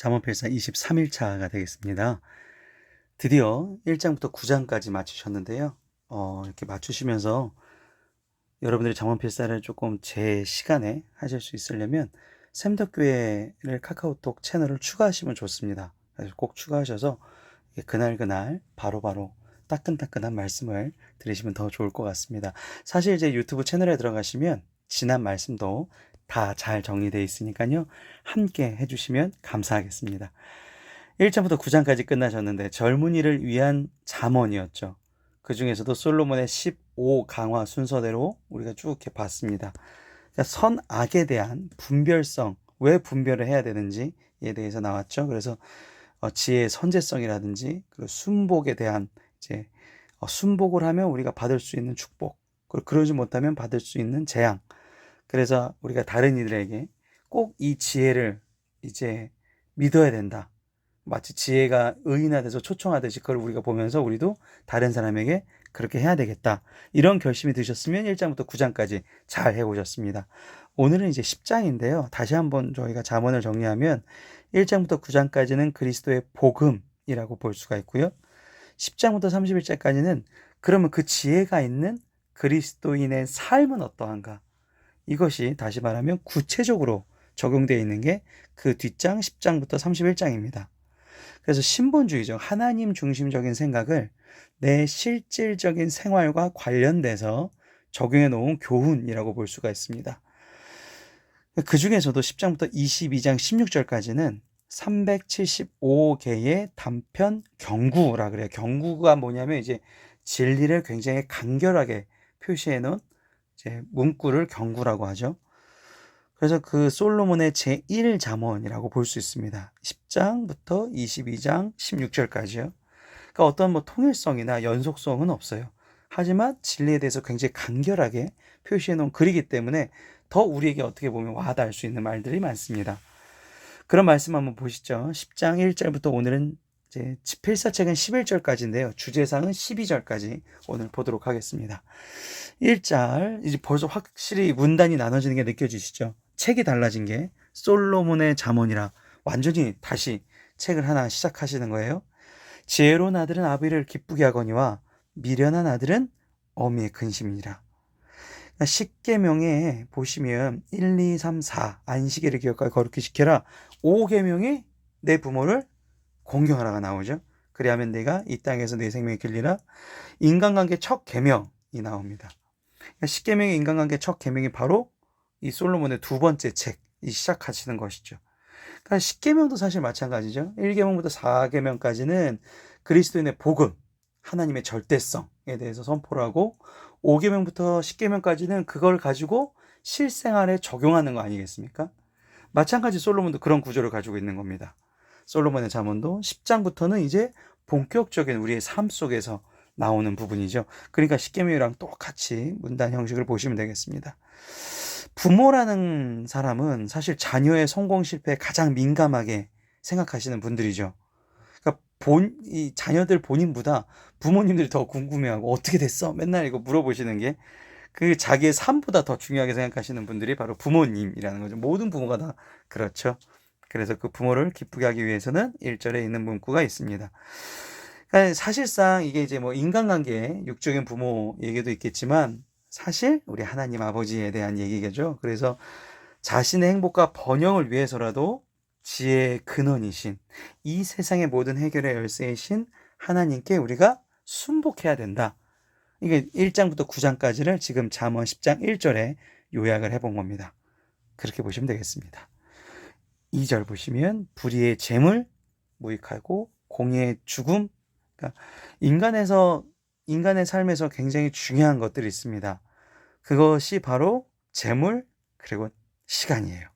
잠언필사 23일차가 되겠습니다. 드디어 1장부터 9장까지 맞추셨는데요. 이렇게 맞추시면서 여러분들이 잠언필사를 조금 제 시간에 하실 수 있으려면 샘덕교회를 카카오톡 채널을 추가하시면 좋습니다. 그래서 꼭 추가하셔서 그날그날 바로바로 따끈따끈한 말씀을 들으시면 더 좋을 것 같습니다. 사실 이제 유튜브 채널에 들어가시면 지난 말씀도 다 잘 정리되어 있으니까요. 함께 해주시면 감사하겠습니다. 1장부터 9장까지 끝나셨는데 젊은이를 위한 잠언이었죠. 그 중에서도 솔로몬의 15 강화 순서대로 우리가 쭉 이렇게 봤습니다. 그러니까 선악에 대한 분별성, 왜 분별을 해야 되는지에 대해서 나왔죠. 그래서 지혜의 선제성이라든지 그리고 순복에 대한 이제 순복을 하면 우리가 받을 수 있는 축복, 그리고 그러지 못하면 받을 수 있는 재앙. 그래서 우리가 다른 이들에게 꼭 이 지혜를 이제 믿어야 된다. 마치 지혜가 의인화돼서 초청하듯이 그걸 우리가 보면서 우리도 다른 사람에게 그렇게 해야 되겠다. 이런 결심이 드셨으면 1장부터 9장까지 잘 해오셨습니다. 오늘은 이제 10장인데요. 다시 한번 저희가 잠언을 정리하면 1장부터 9장까지는 그리스도의 복음이라고 볼 수가 있고요. 10장부터 31장까지는 그러면 그 지혜가 있는 그리스도인의 삶은 어떠한가? 이것이 다시 말하면 구체적으로 적용되어 있는 게 그 뒷장 10장부터 31장입니다. 그래서 신본주의적 하나님 중심적인 생각을 내 실질적인 생활과 관련돼서 적용해 놓은 교훈이라고 볼 수가 있습니다. 그 중에서도 10장부터 22장 16절까지는 375개의 단편 경구라 그래요. 경구가 뭐냐면 이제 진리를 굉장히 간결하게 표시해 놓은 이제 문구를 경구라고 하죠. 그래서 그 솔로몬의 제1잠언이라고 볼 수 있습니다. 10장부터 22장 16절까지요. 그러니까 어떤 뭐 통일성이나 연속성은 없어요. 하지만 진리에 대해서 굉장히 간결하게 표시해 놓은 글이기 때문에 더 우리에게 어떻게 보면 와닿을 수 있는 말들이 많습니다. 그런 말씀 한번 보시죠. 10장 1절부터 오늘은 이제 필사책은 11절까지인데요. 주제상은 12절까지 오늘 보도록 하겠습니다. 1절, 이제 벌써 확실히 문단이 나눠지는 게 느껴지시죠? 책이 달라진 게 솔로몬의 잠언이라 완전히 다시 책을 하나 시작하시는 거예요. 지혜로운 아들은 아비를 기쁘게 하거니와 미련한 아들은 어미의 근심이니라. 십계명에 보시면 1, 2, 3, 4 안식일을 기억하여 거룩히 지켜라. 5계명이 내 부모를 공경하라가 나오죠. 그리하면 내가 이 땅에서 내 생명이 길리라. 인간관계 첫 계명이 나옵니다. 십계명의 인간관계 첫 계명이 바로 이 솔로몬의 두 번째 책이 시작하시는 것이죠. 그러니까 십계명도 사실 마찬가지죠. 1계명부터 4계명까지는 그리스도인의 복음, 하나님의 절대성에 대해서 선포를 하고 5계명부터 10계명까지는 그걸 가지고 실생활에 적용하는 거 아니겠습니까? 마찬가지 솔로몬도 그런 구조를 가지고 있는 겁니다. 솔로몬의 잠언도 10장부터는 이제 본격적인 우리의 삶 속에서 나오는 부분이죠. 그러니까 십계명이랑 똑같이 문단 형식을 보시면 되겠습니다. 부모라는 사람은 사실 자녀의 성공 실패에 가장 민감하게 생각하시는 분들이죠. 그러니까 이 자녀들 본인보다 부모님들이 더 궁금해하고 어떻게 됐어? 맨날 이거 물어보시는 게 그 자기의 삶보다 더 중요하게 생각하시는 분들이 바로 부모님이라는 거죠. 모든 부모가 다 그렇죠. 그래서 그 부모를 기쁘게 하기 위해서는 1절에 있는 문구가 있습니다. 그러니까 사실상 이게 이제 뭐 인간관계, 육적인 부모 얘기도 있겠지만 사실 우리 하나님 아버지에 대한 얘기겠죠. 그래서 자신의 행복과 번영을 위해서라도 지혜의 근원이신 이 세상의 모든 해결의 열쇠이신 하나님께 우리가 순복해야 된다. 이게 1장부터 9장까지를 지금 잠언 10장 1절에 요약을 해본 겁니다. 그렇게 보시면 되겠습니다. 2절 보시면 불의의 재물, 무익하고 공의의 죽음. 그러니까 인간의 삶에서 굉장히 중요한 것들이 있습니다. 그것이 바로 재물 그리고 시간이에요.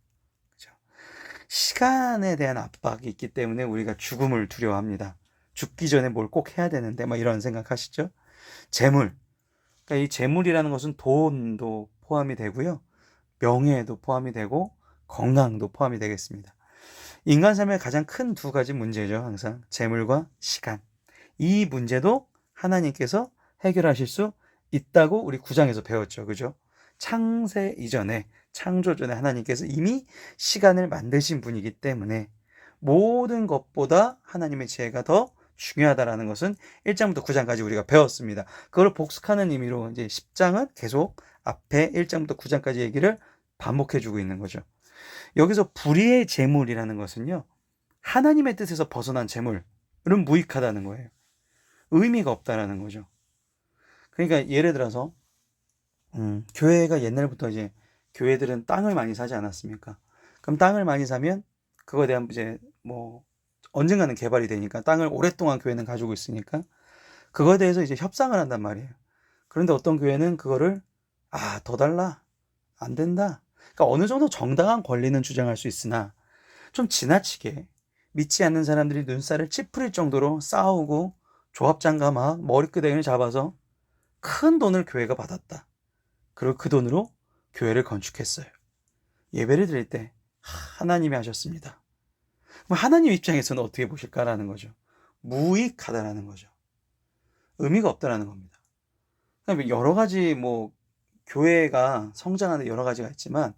그렇죠? 시간에 대한 압박이 있기 때문에 우리가 죽음을 두려워합니다. 죽기 전에 뭘 꼭 해야 되는데 막 이런 생각하시죠? 재물. 그러니까 이 재물이라는 것은 돈도 포함이 되고요. 명예도 포함이 되고 건강도 포함이 되겠습니다. 인간 삶의 가장 큰 두 가지 문제죠. 항상 재물과 시간. 이 문제도 하나님께서 해결하실 수 있다고 우리 9장에서 배웠죠. 그죠? 창세 이전에 창조 전에 하나님께서 이미 시간을 만드신 분이기 때문에 모든 것보다 하나님의 지혜가 더 중요하다라는 것은 1장부터 9장까지 우리가 배웠습니다. 그걸 복습하는 의미로 이제 10장은 계속 앞에 1장부터 9장까지 얘기를 반복해주고 있는 거죠. 여기서 불의의 재물이라는 것은요, 하나님의 뜻에서 벗어난 재물은 무익하다는 거예요. 의미가 없다라는 거죠. 그러니까 예를 들어서 교회가 옛날부터 이제 교회들은 땅을 많이 사지 않았습니까? 그럼 땅을 많이 사면 그거에 대한 이제 뭐 언젠가는 개발이 되니까 땅을 오랫동안 교회는 가지고 있으니까 그거에 대해서 이제 협상을 한단 말이에요. 그런데 어떤 교회는 그거를 더 달라, 안 된다. 그러니까 어느 정도 정당한 권리는 주장할 수 있으나 좀 지나치게 믿지 않는 사람들이 눈살을 찌푸릴 정도로 싸우고 조합장과 막 머리끄댕이를 잡아서 큰 돈을 교회가 받았다. 그리고 그 돈으로 교회를 건축했어요. 예배를 드릴 때 하나님이 하셨습니다. 그럼 하나님 입장에서는 어떻게 보실까라는 거죠. 무익하다라는 거죠. 의미가 없다라는 겁니다. 여러 가지 뭐 교회가 성장하는 여러 가지가 있지만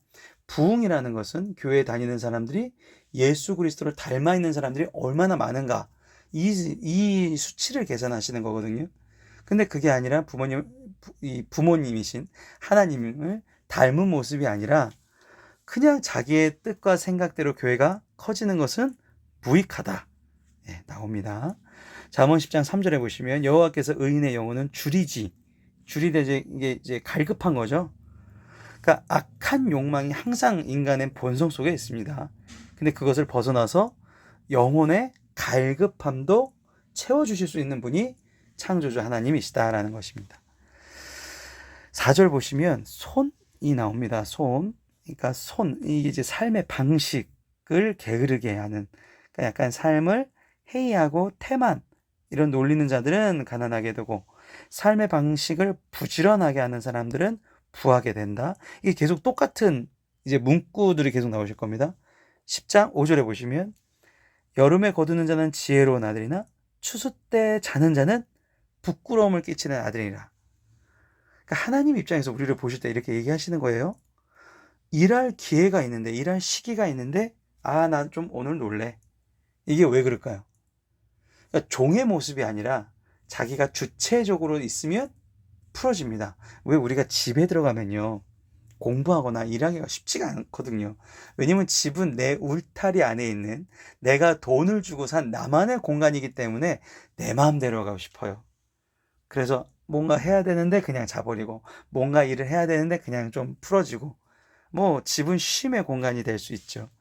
부흥이라는 것은 교회에 다니는 사람들이 예수 그리스도를 닮아 있는 사람들이 얼마나 많은가 이 수치를 계산하시는 거거든요. 근데 그게 아니라 부모님이신 하나님을 닮은 모습이 아니라 그냥 자기의 뜻과 생각대로 교회가 커지는 것은 무익하다. 네, 나옵니다. 잠언 10장 3절에 보시면 여호와께서 의인의 영혼은 줄이되 이게 이제 갈급한 거죠. 그러니까 악한 욕망이 항상 인간의 본성 속에 있습니다. 근데 그것을 벗어나서 영혼의 갈급함도 채워주실 수 있는 분이 창조주 하나님이시다라는 것입니다. 4절 보시면 손이 나옵니다. 손. 그러니까 이게 이제 삶의 방식을 게으르게 하는, 그러니까 약간 삶을 해이하고 태만, 이런 놀리는 자들은 가난하게 되고 삶의 방식을 부지런하게 하는 사람들은 부하게 된다. 이게 계속 똑같은 이제 문구들이 계속 나오실 겁니다. 10장 5절에 보시면 여름에 거두는 자는 지혜로운 아들이나 추수 때 자는 자는 부끄러움을 끼치는 아들이라. 그러니까 하나님 입장에서 우리를 보실 때 이렇게 얘기하시는 거예요. 일할 기회가 있는데, 일할 시기가 있는데 나 좀 오늘 놀래. 이게 왜 그럴까요? 그러니까 종의 모습이 아니라 자기가 주체적으로 있으면 풀어집니다. 왜 우리가 집에 들어가면요, 공부하거나 일하기가 쉽지가 않거든요. 왜냐면 집은 내 울타리 안에 있는 내가 돈을 주고 산 나만의 공간이기 때문에 내 마음대로 가고 싶어요. 그래서 뭔가 해야 되는데 그냥 자버리고, 뭔가 일을 해야 되는데 그냥 좀 풀어지고, 뭐 집은 쉼의 공간이 될 수 있죠.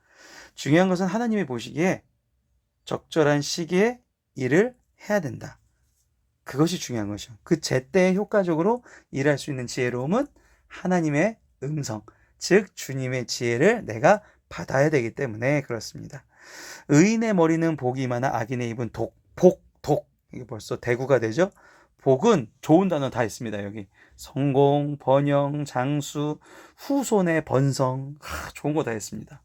중요한 것은 하나님이 보시기에 적절한 시기에 일을 해야 된다. 그것이 중요한 것이죠. 그 제때에 효과적으로 일할 수 있는 지혜로움은 하나님의 음성, 즉 주님의 지혜를 내가 받아야 되기 때문에 그렇습니다. 의인의 머리는 복이 많아 악인의 입은 독. 이게 벌써 대구가 되죠. 복은 좋은 단어 다 있습니다. 여기 성공, 번영, 장수, 후손의 번성, 좋은 거 다 있습니다.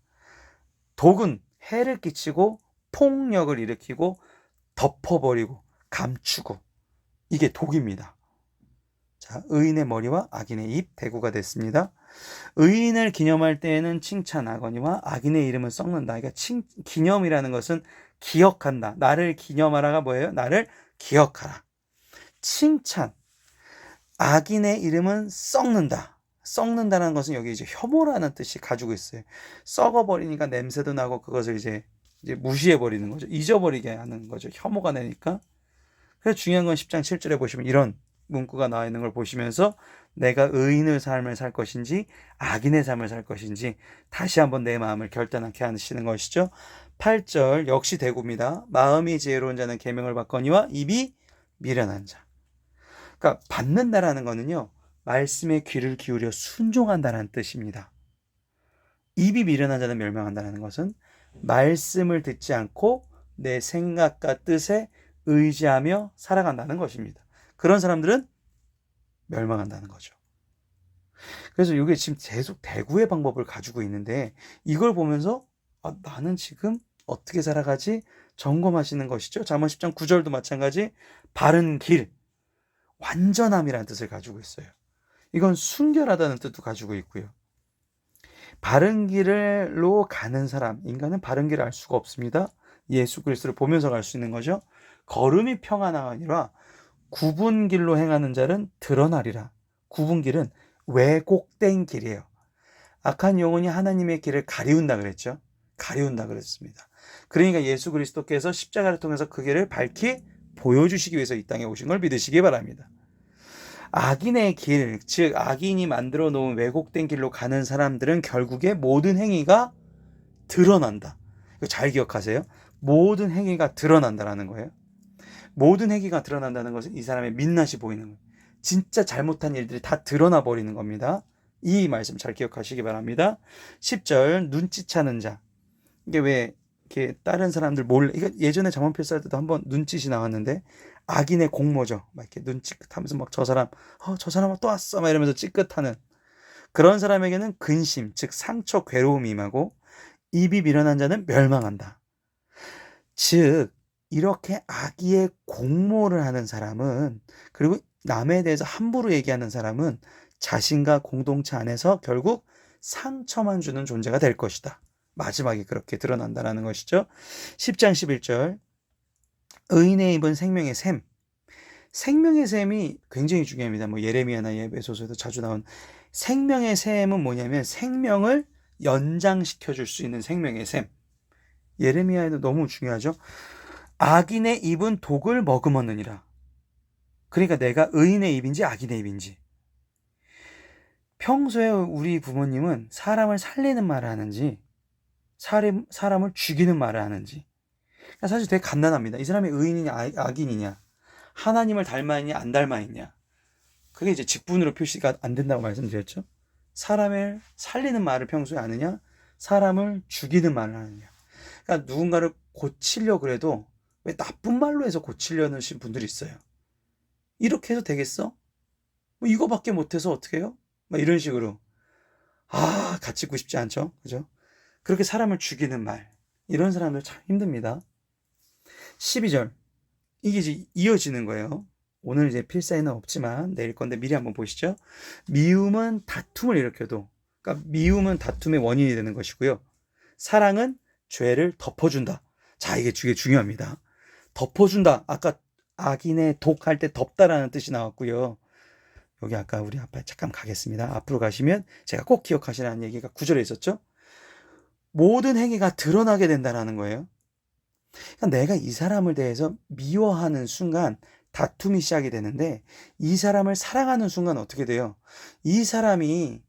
독은 해를 끼치고 폭력을 일으키고 덮어버리고 감추고, 이게 독입니다. 자, 의인의 머리와 악인의 입, 대구가 됐습니다. 의인을 기념할 때에는 칭찬하거니와 악인의 이름은 썩는다. 그러니까 기념이라는 것은 기억한다. 나를 기념하라가 뭐예요? 나를 기억하라. 칭찬. 악인의 이름은 썩는다. 썩는다는 것은 여기 이제 혐오라는 뜻이 가지고 있어요. 썩어버리니까 냄새도 나고 그것을 이제 무시해버리는 거죠. 잊어버리게 하는 거죠. 혐오가 나니까. 그래서 중요한 건 10장 7절에 보시면 이런 문구가 나와 있는 걸 보시면서 내가 의인의 삶을 살 것인지 악인의 삶을 살 것인지 다시 한번 내 마음을 결단하게 하시는 것이죠. 8절 역시 대구입니다. 마음이 지혜로운 자는 계명을 받거니와 입이 미련한 자. 그러니까 받는다라는 거는요, 말씀에 귀를 기울여 순종한다는 뜻입니다. 입이 미련한 자는 멸망한다는 것은 말씀을 듣지 않고 내 생각과 뜻에 의지하며 살아간다는 것입니다. 그런 사람들은 멸망한다는 거죠. 그래서 이게 지금 계속 대구의 방법을 가지고 있는데, 이걸 보면서 나는 지금 어떻게 살아가지? 점검하시는 것이죠. 잠언 10장 9절도 마찬가지, 바른 길, 완전함이라는 뜻을 가지고 있어요. 이건 순결하다는 뜻도 가지고 있고요. 바른 길로 가는 사람, 인간은 바른 길을 알 수가 없습니다. 예수 그리스도를 보면서 갈 수 있는 거죠. 걸음이 평안하니라 굽은 길로 행하는 자는 드러나리라. 굽은 길은 왜곡된 길이에요. 악한 영혼이 하나님의 길을 가리운다 그랬죠. 가리운다 그랬습니다. 그러니까 예수 그리스도께서 십자가를 통해서 그 길을 밝히 보여주시기 위해서 이 땅에 오신 걸 믿으시기 바랍니다. 악인의 길, 즉 악인이 만들어 놓은 왜곡된 길로 가는 사람들은 결국에 모든 행위가 드러난다. 이거 잘 기억하세요. 모든 행위가 드러난다라는 거예요. 모든 행위가 드러난다는 것은 이 사람의 민낯이 보이는 거예요. 진짜 잘못한 일들이 다 드러나 버리는 겁니다. 이 말씀 잘 기억하시기 바랍니다. 10절 눈치채는 자. 이게 왜 이렇게 다른 사람들 몰래, 이거 예전에 잠언필사 할 때도 한번 눈짓이 나왔는데 악인의 공모죠. 막 이렇게 눈치하면서 막 저 사람 또 왔어 막 이러면서 찌끗하는 그런 사람에게는 근심, 즉 상처, 괴로움이 임하고 입이 미련한 자는 멸망한다. 즉 이렇게 악의의 공모를 하는 사람은, 그리고 남에 대해서 함부로 얘기하는 사람은 자신과 공동체 안에서 결국 상처만 주는 존재가 될 것이다. 마지막에 그렇게 드러난다는 것이죠. 10장 11절 의인의 입은 생명의 샘. 생명의 샘이 굉장히 중요합니다. 뭐 예레미야나 에베소서에도 자주 나온 생명의 샘은 뭐냐면 생명을 연장시켜 줄 수 있는 생명의 샘. 예레미야에도 너무 중요하죠. 악인의 입은 독을 머금었느니라. 그러니까 내가 의인의 입인지 악인의 입인지. 평소에 우리 부모님은 사람을 살리는 말을 하는지 사람을 죽이는 말을 하는지. 그러니까 사실 되게 간단합니다. 이 사람이 의인이냐 악인이냐, 하나님을 닮아있냐 안 닮아있냐, 그게 이제 직분으로 표시가 안 된다고 말씀드렸죠. 사람을 살리는 말을 평소에 하느냐, 사람을 죽이는 말을 하느냐. 그러니까 누군가를 고치려고 그래도 왜 나쁜 말로 해서 고치려는 분들이 있어요. 이렇게 해서 되겠어? 뭐 이거밖에 못해서 어떻게 해요? 막 이런 식으로. 같이 있고 싶지 않죠? 그죠? 그렇게 사람을 죽이는 말, 이런 사람들 참 힘듭니다. 12절 이게 이제 이어지는 거예요. 오늘 이제 필사에는 없지만 내일 건데 미리 한번 보시죠. 미움은 다툼을 일으켜도, 그러니까 미움은 다툼의 원인이 되는 것이고요. 사랑은 죄를 덮어준다. 자, 이게 중요합니다. 덮어준다. 아까 악인의 독할 때 덮다라는 뜻이 나왔고요. 여기 아까 우리 앞에 잠깐 가겠습니다. 앞으로 가시면 제가 꼭 기억하시라는 얘기가 9절에 있었죠. 모든 행위가 드러나게 된다는 거예요. 그러니까 내가 이 사람을 대해서 미워하는 순간 다툼이 시작이 되는데, 이 사람을 사랑하는 순간 어떻게 돼요? 이 사람이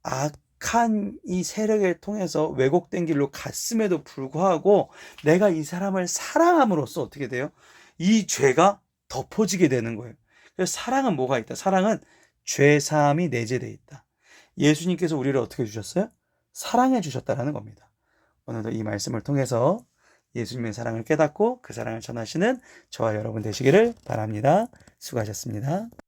악한 이 세력을 통해서 왜곡된 길로 갔음에도 불구하고 내가 이 사람을 사랑함으로써 어떻게 돼요? 이 죄가 덮어지게 되는 거예요. 그래서 사랑은 뭐가 있다? 사랑은 죄사함이 내재되어 있다. 예수님께서 우리를 어떻게 주셨어요? 사랑해 주셨다라는 겁니다. 오늘도 이 말씀을 통해서 예수님의 사랑을 깨닫고 그 사랑을 전하시는 저와 여러분 되시기를 바랍니다. 수고하셨습니다.